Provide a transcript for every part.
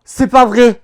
C'est pas vrai!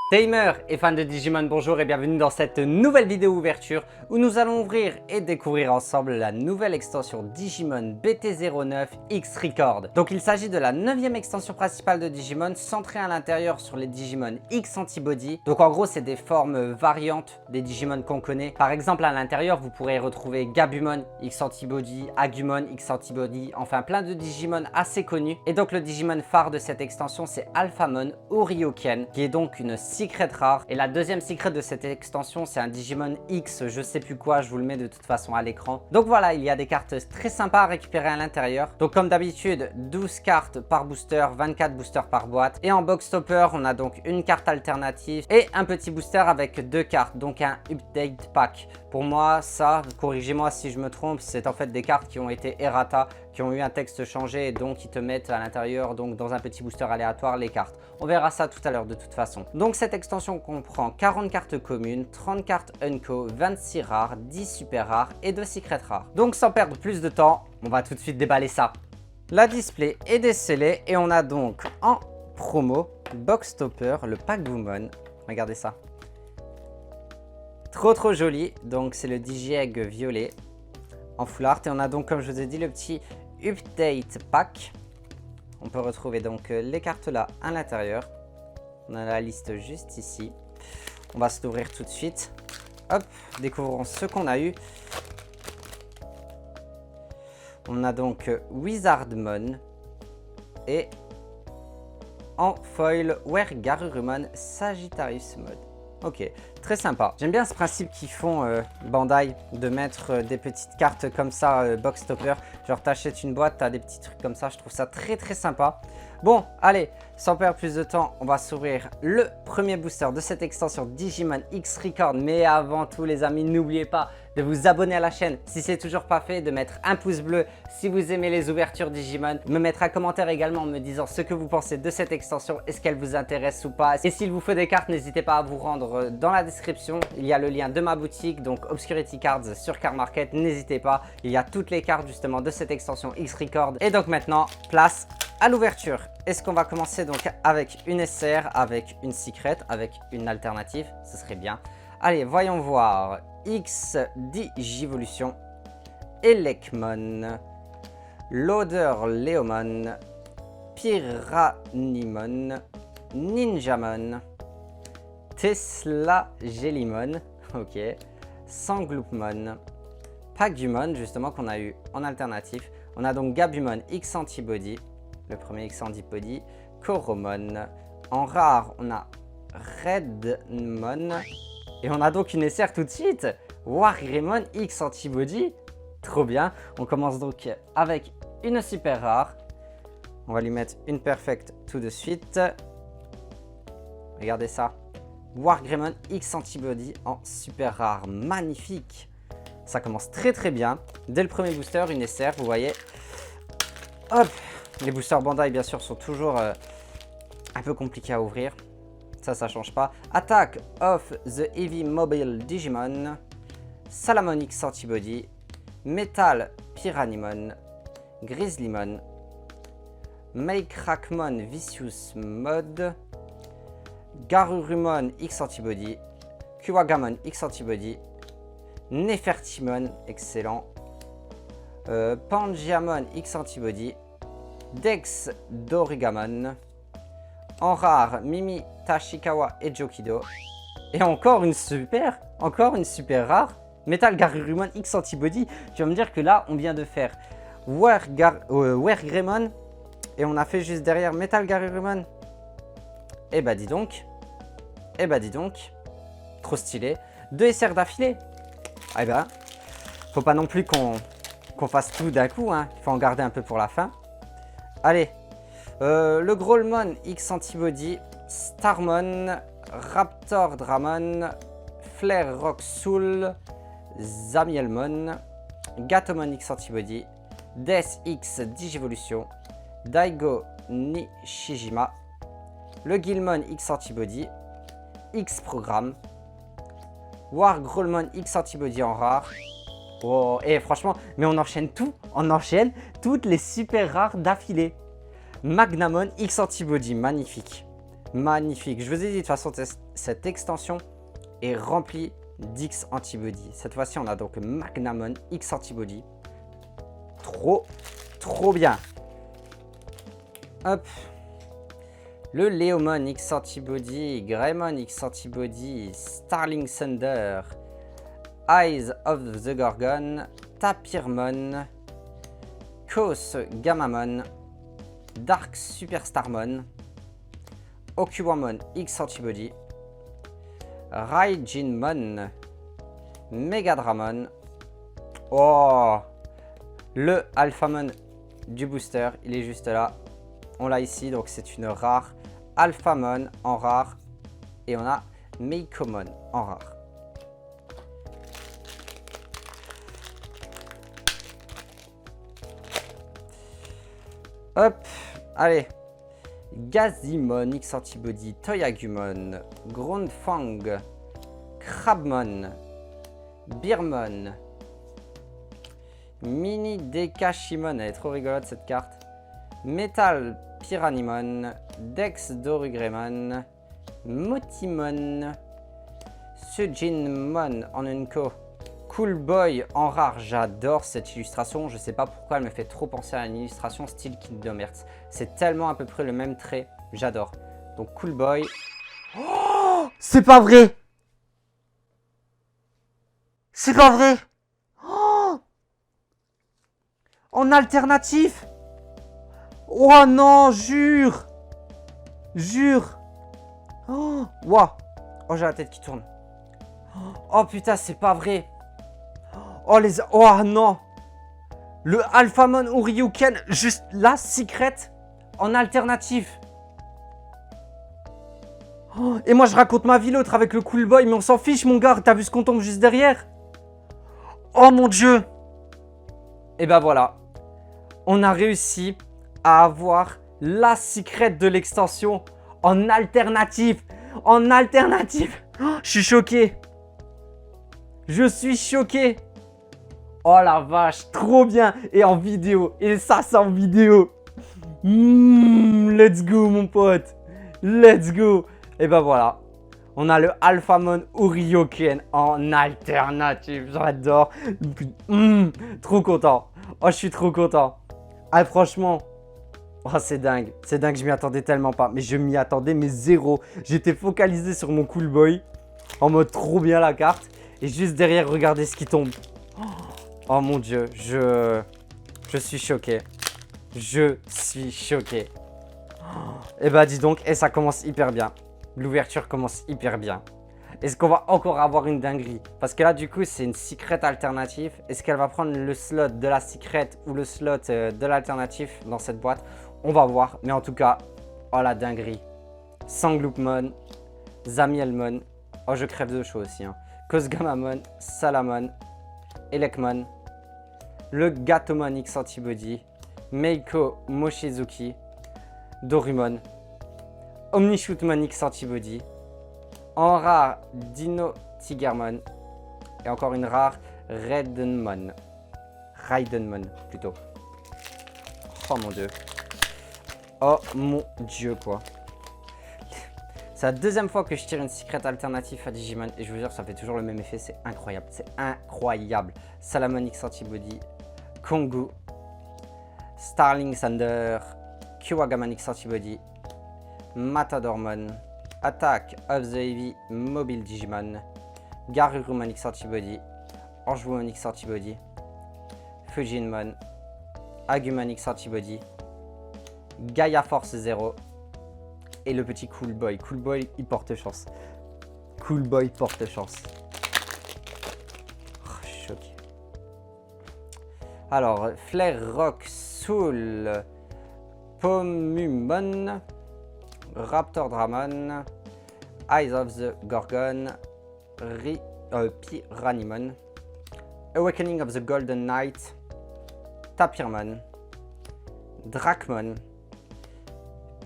Tamer et fans de Digimon, bonjour et bienvenue dans cette nouvelle vidéo ouverture où nous allons ouvrir et découvrir ensemble la nouvelle extension Digimon BT09 X Record. Donc il s'agit de la 9e extension principale de Digimon centrée à l'intérieur sur les Digimon X Antibody. Donc en gros c'est des formes variantes des Digimon qu'on connaît. Par exemple à l'intérieur vous pourrez retrouver Gabumon X Antibody, Agumon X Antibody, enfin plein de Digimon assez connus. Et donc le Digimon phare de cette extension c'est Alphamon Urioken qui est donc une secret rare. Et la deuxième secret de cette extension c'est un Digimon X je sais plus quoi, je vous le mets de toute façon à l'écran. Donc voilà, il y a des cartes très sympas à récupérer à l'intérieur. Donc comme d'habitude 12 cartes par booster, 24 boosters par boîte. Et en box topper on a donc une carte alternative et un petit booster avec deux cartes, donc un update pack. Pour moi ça, corrigez-moi si je me trompe, c'est en fait des cartes qui ont été errata, qui ont eu un texte changé et donc qui te mettent à l'intérieur, donc dans un petit booster aléatoire, les cartes. On verra ça tout à l'heure de toute façon. Donc cette extension comprend 40 cartes communes, 30 cartes unco, 26 rares, 10 super rares et 2 secrets rares. Donc sans perdre plus de temps, on va tout de suite déballer ça. La display est décellée et on a donc en promo box topper le pack Gumon. Regardez ça. Trop joli, donc c'est le Digi-Egg violet en full art et on a donc comme je vous ai dit le petit update pack. On peut retrouver donc les cartes là à l'intérieur. On a la liste juste ici. On va se l'ouvrir tout de suite. Hop, découvrons ce qu'on a eu. On a donc Wizardmon et en foil Wergarurumon Sagittarius Mode. Ok, très sympa. J'aime bien ce principe qu'ils font Bandai de mettre des petites cartes comme ça box topper. Genre t'achètes une boîte, t'as des petits trucs comme ça. Je trouve ça très sympa. Bon, allez, sans perdre plus de temps, on va s'ouvrir le premier booster de cette extension Digimon X Record. Mais avant tout les amis, n'oubliez pas de vous abonner à la chaîne si c'est toujours pas fait, de mettre un pouce bleu si vous aimez les ouvertures Digimon, me mettre un commentaire également en me disant ce que vous pensez de cette extension, est-ce qu'elle vous intéresse ou pas. Et s'il vous faut des cartes, n'hésitez pas à vous rendre dans la description, il y a le lien de ma boutique, donc Obscurity Cards sur Card Market, n'hésitez pas, il y a toutes les cartes justement de cette extension X Record. Et donc maintenant, place à l'ouverture. Est-ce qu'on va commencer donc avec une SR, avec une secret, avec une alternative? Ce serait bien. Allez, voyons voir. X Digivolution, Elecmon, Loader Leomon, Piranimon, Ninjamon, Tesla Gellymon, ok, Sangloopmon, Pagumon justement qu'on a eu en alternatif. On a donc Gabumon X Antibody, le premier X Antibody, Koromon. En rare, on a Redmon. Et on a donc une SR tout de suite. Wargreymon X Antibody. Trop bien. On commence donc avec une super rare. On va lui mettre une perfect tout de suite. Regardez ça. Wargreymon X Antibody en super rare. Magnifique. Ça commence très bien. Dès le premier booster, une SR, vous voyez. Hop. Les boosters Bandai, bien sûr, sont toujours un peu compliqués à ouvrir. Ça change pas. Attack of the Heavy Mobile Digimon, Salamon X Antibody, Metal Piranimon, Grizzlymon, Makrakmon Vicious Mode, Garurumon X Antibody, Kuwagamon X Antibody, Nefertimon, excellent, Pangiamon X Antibody, Dex Dorigamon, en rare Mimi Tashikawa et Jokido. Et encore une super rare, Metal Garurumon X Antibody. Tu vas me dire que là on vient de faire Wergreymon et on a fait juste derrière Metal Garurumon. Eh bah dis donc, trop stylé. 2 SR d'affilée. Eh bah, faut pas non plus qu'on fasse tout d'un coup, hein. Il faut en garder un peu pour la fin. Allez, le Growlmon X Antibody, Starmon, Raptor Dramon, Flare Rock Soul, Zamielmon, Gatomon X Antibody, Death X Digivolution, Daigo Nishijima, le Guilmon X Antibody, X Programme, Wargrowlmon X Antibody en rare. Oh, et franchement, mais on enchaîne toutes les super rares d'affilée. Magnamon X Antibody, magnifique. Magnifique. Je vous ai dit, de toute façon, cette extension est remplie d'X Antibody. Cette fois-ci, on a donc Magnamon X Antibody. Trop bien. Hop. Le Leomon X Antibody, Greymon X Antibody, Starling Thunder, Eyes of the Gorgon, Tapirmon, Kos Gamamon, Dark Superstarmon, Okuwamon X Antibody, Raijinmon, Megadramon. Oh, le Alphamon du booster, il est juste là. On l'a ici, donc c'est une rare. Alphamon en rare. Et on a Meikomon en rare. Hop, allez. Gazimon X Antibody, Toyagumon, Grundfang, Crabmon, Birmon, Mini Dekashimon, elle est trop rigolote cette carte. Metal Piranimon, Dex Dorugremon, Motimon, Sujinmon en Unco, Cool Boy en rare. J'adore cette illustration, je sais pas pourquoi elle me fait trop penser à une illustration style Kingdom Hearts. C'est tellement à peu près le même trait, j'adore. Donc Cool Boy. Oh, c'est pas vrai! C'est pas vrai! Oh, en alternatif! Oh non, jure! Jure! Oh, wow. Oh, j'ai la tête qui tourne. Oh putain, c'est pas vrai. Oh les... Oh non. Le Alphamon Uryuken, juste là, secret, en alternatif. Oh, et moi, je raconte ma vie l'autre avec le Cool Boy, mais on s'en fiche, mon gars. T'as vu ce qu'on tombe juste derrière? Oh mon Dieu. Et ben voilà. On a réussi à avoir la secret de l'extension en alternatif. En alternatif. Oh, je suis choqué. Je suis choqué. Oh la vache, trop bien. Et en vidéo. Et ça, c'est en vidéo. Let's go, mon pote. Let's go. Et ben voilà. On a le Alphamon Uryuken en alternative. J'adore. Trop content. Oh, je suis trop content. Ah, franchement. Oh, c'est dingue. C'est dingue, je m'y attendais tellement pas. Mais je m'y attendais, mais zéro. J'étais focalisé sur mon Cool Boy. En mode trop bien la carte. Et juste derrière, regardez ce qui tombe. Oh mon Dieu, je suis choqué. Je suis choqué. Et bah dis donc, et ça commence hyper bien. L'ouverture commence hyper bien. Est-ce qu'on va encore avoir une dinguerie? Parce que là du coup c'est une secret alternative. Est-ce qu'elle va prendre le slot de la secret ou le slot de l'alternative dans cette boîte? On va voir. Mais en tout cas, oh la dinguerie. Sangloopmon, Zamielmon. Oh je crève de chaud aussi. Kosgamamon, Salamon, Elekmon. Le Gatomon X Antibody, Meiko Mochizuki, Dorumon, Omnishootmon X Antibody, en rare Dino Tigermon, et encore une rare Raidenmon plutôt. Oh mon dieu. Oh mon dieu quoi. C'est la deuxième fois que je tire une secret alternative à Digimon et je vous jure ça fait toujours le même effet, c'est incroyable, c'est incroyable. Salamon X Antibody, Kongu, Starling Thunder, Kiwagamon X Antibody, Matadormon, Attack of the Heavy Mobile Digimon, Garurumon X Antibody, Orangewomon X Antibody, Fujinmon, Agumon X Antibody, Gaia Force 0 et le petit Cool Boy. Cool Boy, il porte chance. Cool Boy porte chance. Oh, je suis choqué. Alors, Flare Rock Soul, Pomumon, Raptor Dramon, Eyes of the Gorgon, Piranimon, Awakening of the Golden Knight, Tapirmon, Dracmon,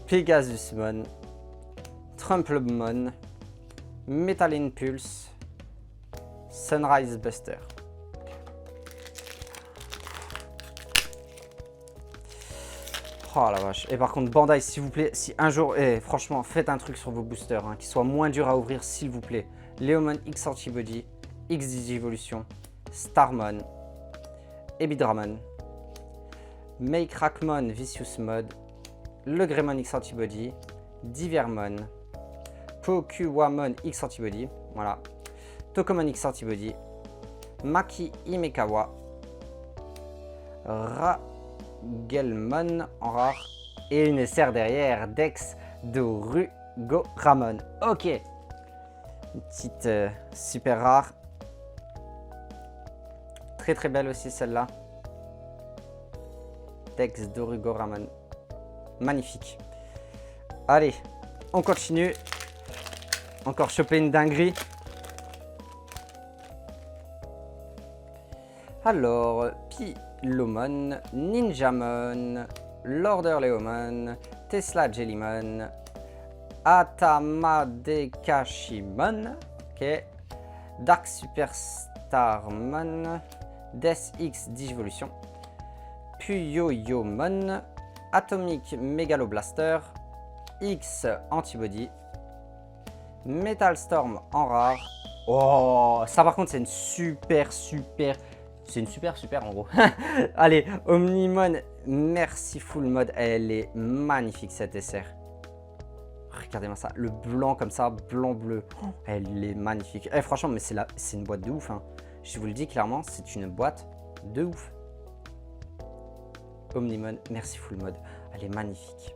Pegasusmon, Trumplemon, Metal Impulse, Sunrise Buster. Oh la vache. Et par contre, Bandai, s'il vous plaît, si un jour, franchement, faites un truc sur vos boosters, hein, qui soit moins dur à ouvrir, s'il vous plaît. Leomon X Antibody, X Digivolution, Starmon, Ebidramon, Makrakmon Vicious Mode, le Greymon X Antibody, Divermon, Pokuwamon X Antibody, voilà, Tokomon X Antibody, Maki Imekawa, Ragelmon en rare, et une SR derrière, Dex Dorugoramon. Ok, une petite super rare. Très très belle aussi celle-là. Dex Dorugoramon. Magnifique. Allez, on continue. Encore choper une dinguerie. Alors, Pilomon, Ninjamon, Lorder Leomon, Tesla Jellymon, Atamadekashimon, ok, Dark Superstarmon, Death X Digivolution, Puyoyomon, Atomic Megaloblaster, X Antibody, Metal Storm en rare. Oh, ça par contre c'est une super. C'est une super en gros. Allez, Omnimon Merciful Mode. Elle est magnifique cette SR. Regardez-moi ça. Le blanc comme ça, blanc-bleu. Oh, elle est magnifique. Franchement, mais c'est une boîte de ouf. Hein. Je vous le dis clairement, c'est une boîte de ouf. Omnimon Merciful Mode. Elle est magnifique.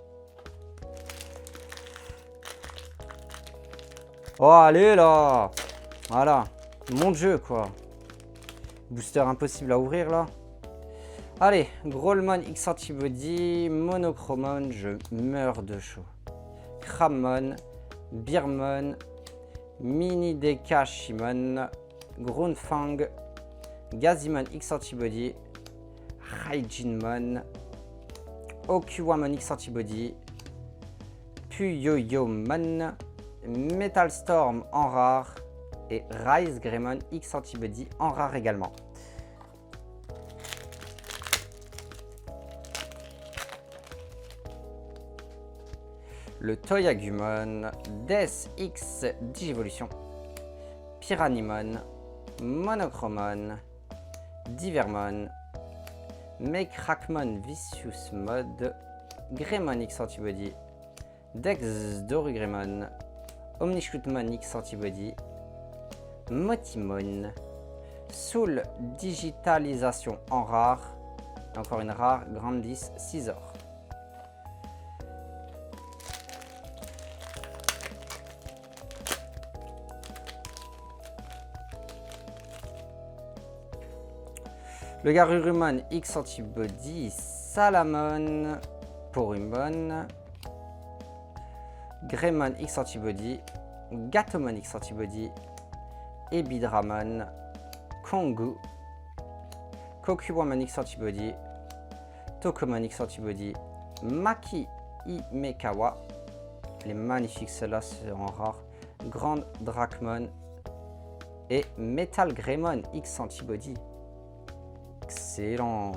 Oh, allez là. Voilà. Mon jeu quoi. Booster impossible à ouvrir là. Allez, Growlmon X Antibody, Monochromon, je meurs de chaud. Crabmon, Beermon, Mini Dekashimon, Groundfang, Gazimon X Antibody, Raijinmon, Okuwamon X Antibody, Puyoyomon, Metal Storm en rare, et Rise Greymon X Antibody en rare également. Le Toyagumon, Death X Digivolution, Piranimon, Monochromon, Divermon, Makrakmon Vicious Mode, Greymon X Antibody, Dex Dorugreymon, Omnishootmon X Antibody, Motimon, Soul Digitalisation en rare, et encore une rare, Grandis Scizor. Le Garurumon X Antibody, Salamon, Porumon, Greymon X Antibody, Gatomon X Antibody, Ebidramon, Kongu, Kokuwamon X Antibody, Tokomon X Antibody, Maki Imekawa, les magnifiques celles-là seront rares, Grand Drakmon et Metal Greymon X Antibody. Excellent.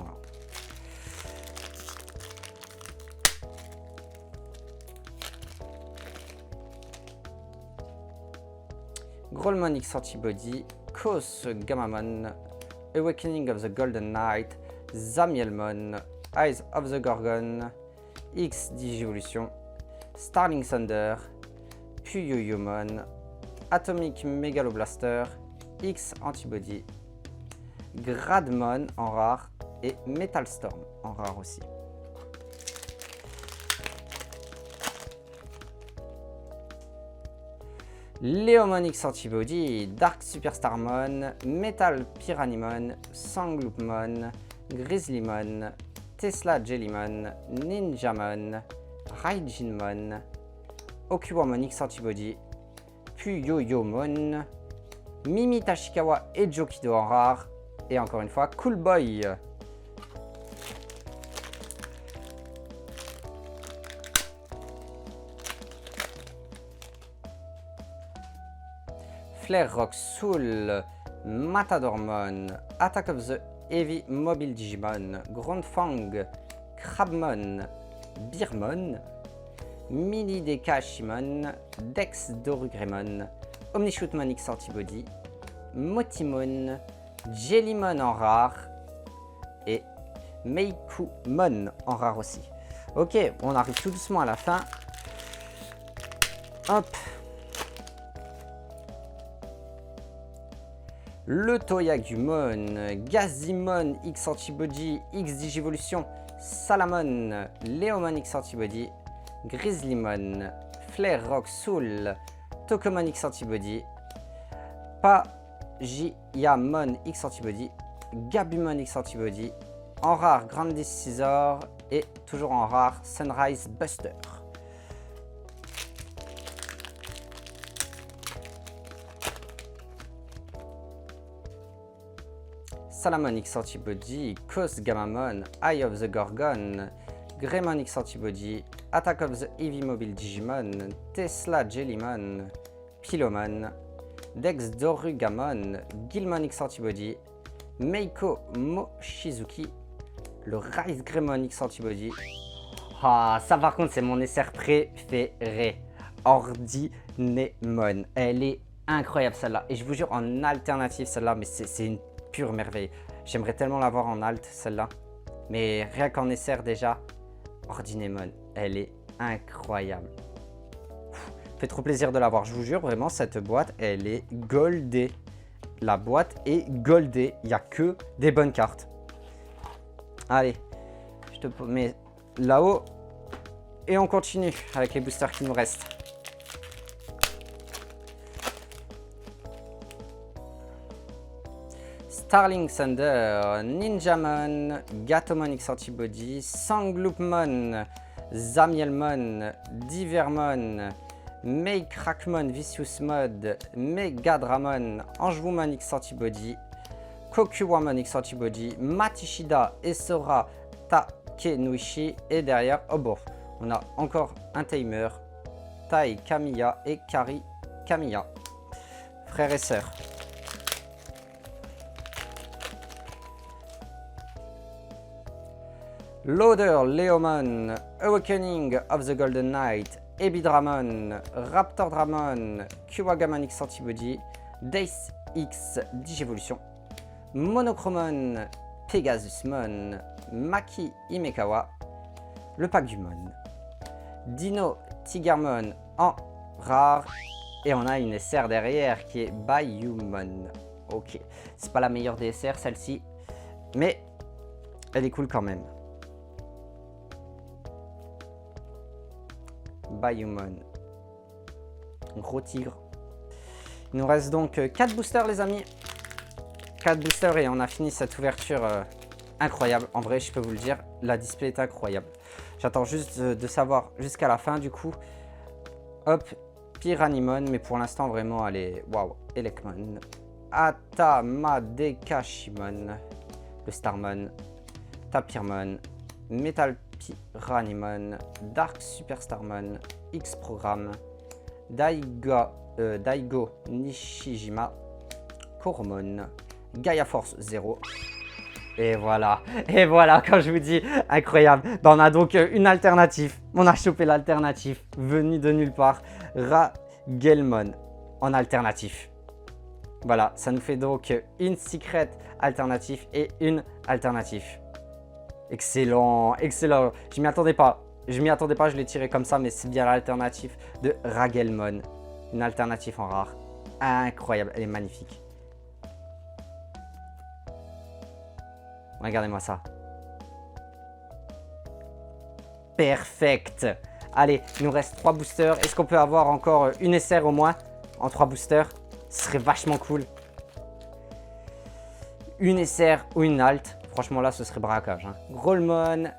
Growlmon X Antibody, Kos Gamamon, Awakening of the Golden Knight, Zamielmon, Eyes of the Gorgon, X Digivolution, Starling Thunder, Puyoyomon, Atomic Megaloblaster, X Antibody, Gradmon en rare et Metal Storm en rare aussi. Leomon X Antibody, Dark Superstarmon, Metal Piranimon, Sangloopmon, Grizzlymon, Tesla Jellymon, Ninjamon, Raijinmon, Okuwamon X Antibody, Puyoyomon, Mimi Tashikawa et Jokido en rare, et encore une fois Cool Boy. Flare Rock Soul, Matadormon, Attack of the Heavy Mobile Digimon, Groundfang, Crabmon, Birmon, Mini DK Shimon, Dex Dorugremon, Omnishootmon X Antibody, Motimon, Jellymon en rare et Meikumon en rare aussi. Ok, on arrive tout doucement à la fin. Hop. Le Toyagumon, Gazimon X Antibody, X Digivolution, Salamon, Leomon X Antibody, Grizzlymon, Flare Rock Soul, Tokomon X Antibody, Pagiamon X Antibody, Gabumon X Antibody, en rare Grandis Scizor et toujours en rare Sunrise Buster. Salamon X Antibody, Cosgamamon, Eye of the Gorgon, Greymon X Antibody, Attack of the Heavy Mobile Digimon, Tesla Jellymon, Pilomon, Dex Dorugamon, Guilmon X Antibody, Meiko Mochizuki, le Rise Greymon X Antibody. Ah, ça par contre c'est mon SR préféré, Ordinemon. Elle est incroyable celle-là. Et je vous jure en alternative celle-là, mais c'est une pure merveille. J'aimerais tellement l'avoir en alt celle-là. Mais rien qu'en SR déjà, Ordinemon, elle est incroyable. Fait trop plaisir de l'avoir. Je vous jure vraiment cette boîte, elle est goldée. La boîte est goldée. Il n'y a que des bonnes cartes. Allez, je te mets là-haut. Et on continue avec les boosters qui nous restent. Starling Thunder, Ninjamon, Gatomon X Antibody, Sangloopmon, Zamielmon, Divermon, Meikrakmon Vicious Mode, Megadramon, Angewomon X Antibody, Kokuwamon X Antibody, Matishida, Esora, Takenuishi et derrière, oh bon, on a encore un timer, Tai Kamiya et Kari Kamiya, frères et sœurs. Loader, Leomon, Awakening of the Golden Knight, Ebidramon, Raptor Dramon, Kuwagamon X Antibody, Dace X Digivolution, Monochromon, Pegasusmon, Maki Himekawa, le Pagumon, Dino Tigermon en rare, et on a une SR derrière qui est Bayumon. Ok, c'est pas la meilleure des SR celle-ci, mais elle est cool quand même. Bayumon. Gros tigre. Il nous reste donc 4 boosters les amis. 4 boosters et on a fini cette ouverture incroyable. En vrai je peux vous le dire, la display est incroyable. J'attends juste de savoir jusqu'à la fin du coup. Hop, Piranimon, mais pour l'instant vraiment elle est waouh. Elekmon, Atamadekashimon, le Starmon, Tapirmon, Metal Piranimon, Dark Superstarmon, X-Program, Daigo Nishijima, Koromon, Gaia Force 0. Et voilà, quand je vous dis incroyable, ben on a donc une alternative. On a chopé l'alternative venue de nulle part, Ragelmon en alternatif. Voilà, ça nous fait donc une secret alternative et une alternative. Excellent, excellent. Je m'y attendais pas. Je l'ai tiré comme ça, mais c'est bien l'alternative de Ragelmon. Une alternative en rare. Incroyable, elle est magnifique. Regardez-moi ça. Perfect. Allez, il nous reste 3 boosters. Est-ce qu'on peut avoir encore une SR au moins en 3 boosters? Ce serait vachement cool. Une SR ou une alt. Franchement là ce serait braquage. Hein. Growlmon,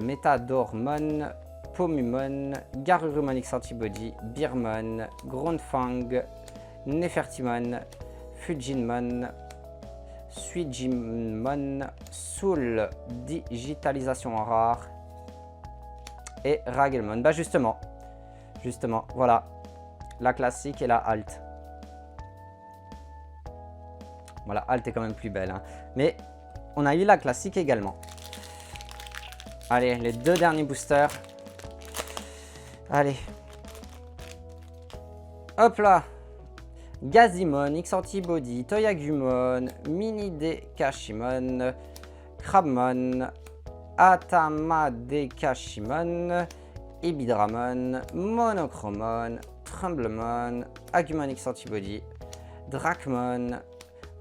Metadormon, Pomumon, Garurumon X Antibody, Birmon, Groundfang, Nefertimon, Fujinmon, Suijimon, Soul Digitalisation en rare et Ragelmon. Bah justement, voilà, la classique et la alt. Voilà, alt est quand même plus belle. Hein. Mais on a eu la classique également. Allez, les 2 derniers boosters. Allez. Hop là. Gazimon, X-Antibody, Toyagumon, Mini Dekashimon, Crabmon, Atama Dekashimon, Ibidramon, Monochromon, Trumblemon, Agumon X-Antibody, Dracmon,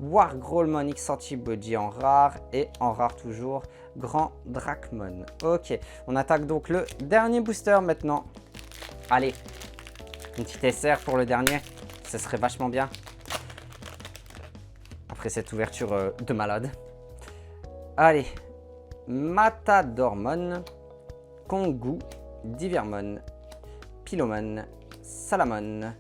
Wargrowlmon X-Antibody en rare et en rare toujours, Grand Dracmon. Ok, on attaque donc le dernier booster maintenant. Allez, une petite SR pour le dernier. Ce serait vachement bien. Après cette ouverture de malade. Allez. Matadormon, Kongu, Divermon, Pilomon, Salamon,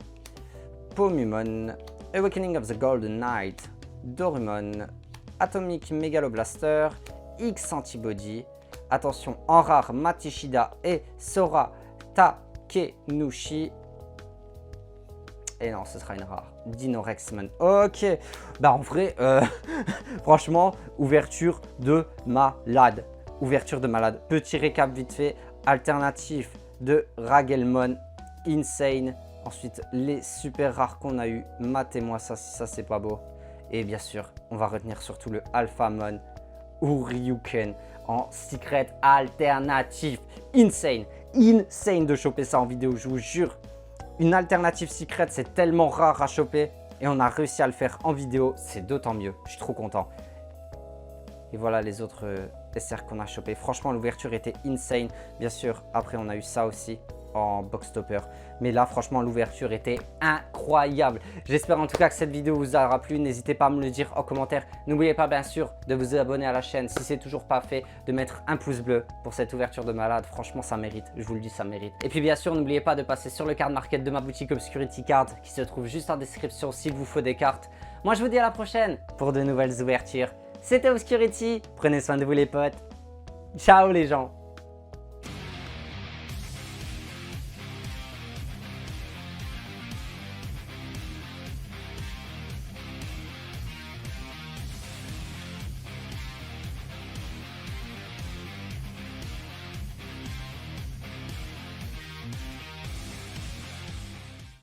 Pomumon, Awakening of the Golden Knight, Dorumon, Atomic Megaloblaster, X-Antibody. Attention, en rare, Matishida et Sora Takenushi. Et non, ce sera une rare. Dinorexmon. Ok. Bah en vrai, franchement, ouverture de malade. Ouverture de malade. Petit récap vite fait. Alternatif de Ragelmon. Insane. Ensuite, les super rares qu'on a eu. Matez-moi ça si ça c'est pas beau. Et bien sûr, on va retenir surtout le Alphamon ou Ryuken en secret alternatif. Insane. Insane de choper ça en vidéo, je vous jure. Une alternative secret, c'est tellement rare à choper et on a réussi à le faire en vidéo, c'est d'autant mieux. Je suis trop content. Et voilà les autres SR qu'on a chopé. Franchement, l'ouverture était insane. Bien sûr, après on a eu ça aussi en box topper. Mais là, franchement, l'ouverture était incroyable. J'espère en tout cas que cette vidéo vous aura plu. N'hésitez pas à me le dire en commentaire. N'oubliez pas bien sûr de vous abonner à la chaîne si c'est toujours pas fait, de mettre un pouce bleu pour cette ouverture de malade. Franchement, ça mérite. Je vous le dis, ça mérite. Et puis bien sûr, n'oubliez pas de passer sur le card market de ma boutique Obscurity Card qui se trouve juste en description s'il vous faut des cartes. Moi, je vous dis à la prochaine pour de nouvelles ouvertures. C'était Obscurity. Prenez soin de vous les potes. Ciao les gens.